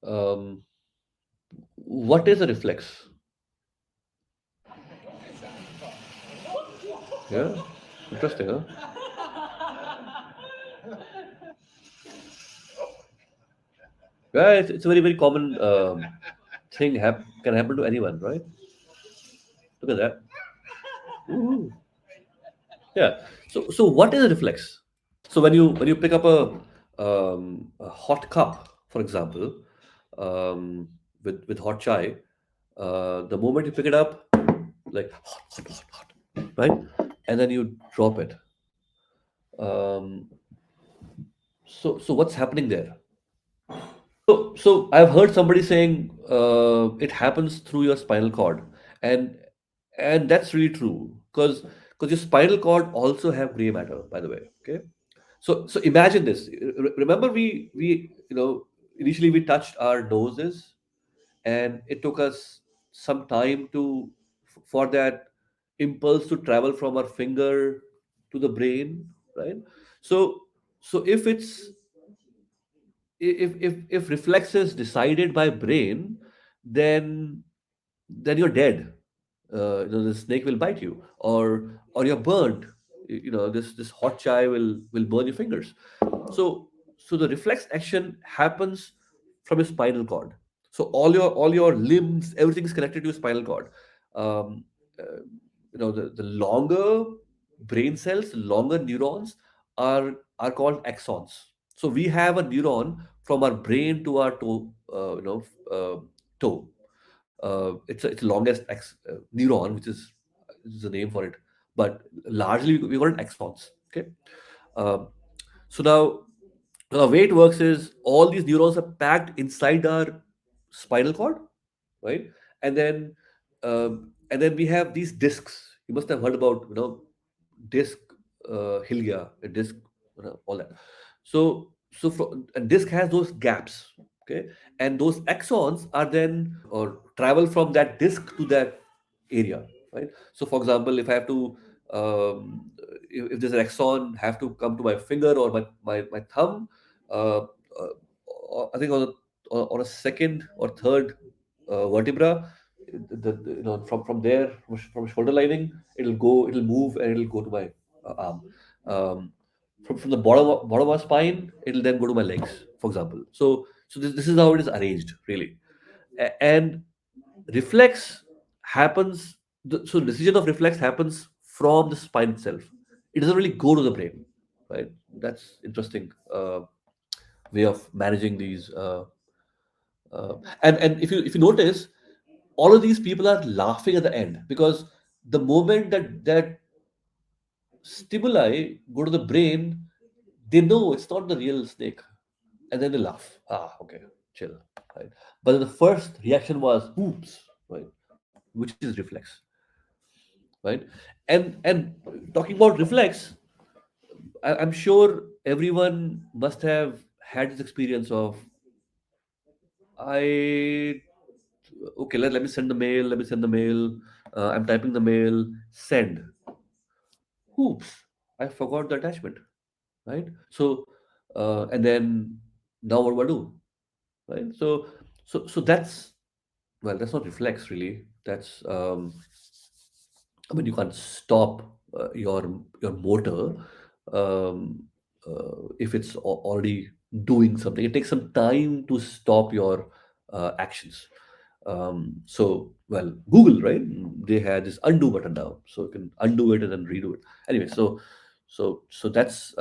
Um, what is a reflex? Yeah, interesting, huh? Yeah, it's a very very common thing. Can happen to anyone, right? Look at that. Woohoo. Yeah. So what is a reflex? So when you pick up a hot cup, for example, um, with hot chai, the moment you pick it up, like hot, hot, hot, hot, right? And then you drop it. Um, so what's happening there? So I've heard somebody saying it happens through your spinal cord, and and that's really true because your spinal cord also have gray matter, by the way. Okay, so imagine this. Remember we initially we touched our noses, and it took us some time for that impulse to travel from our finger to the brain, right? So if reflex is decided by brain, then you're dead. The snake will bite you, or you're burned. This hot chai will burn your fingers. So the reflex action happens from your spinal cord. So all your limbs, everything is connected to your spinal cord. Um, uh, the longer brain cells, longer neurons are called axons. So we have a neuron from our brain to our toe. It's the longest neuron, which is the name for it, but largely we call it axons. Okay. Um, so now the way it works is all these neurons are packed inside our spinal cord, right? And then we have these discs. You must have heard about disc hilya, a disc, all that. A disc has those gaps, okay, and those axons are then or travel from that disc to that area, right? So, for example, if I have to if there's an axon have to come to my finger or my thumb, uh, I think on a second or third vertebra, from there, from shoulder lining, it'll move and it'll go to my arm. Um, from the bottom of my spine, it'll then go to my legs, for example. So this is how it is arranged, really. And reflex happens. So decision of reflex happens from the spine itself. It doesn't really go to the brain, right? That's interesting way of managing these. And if you notice, all of these people are laughing at the end because the moment that stimuli go to the brain, they know it's not the real snake, and then they laugh. Ah, okay, chill, right? But the first reaction was oops, right? Which is reflex, right? And talking about reflex, I'm sure everyone must have had this experience of I okay, let me send the mail, let me send the mail. I'm typing the mail, send. Oops, I forgot the attachment, right? So, and then now what do I do, right? So that's well, that's not reflex really. That's I mean, you can't stop your motor if it's already doing something. It takes some time to stop your actions. Well, Google, right? They had this undo button now, so you can undo it and then redo it. Anyway, so that's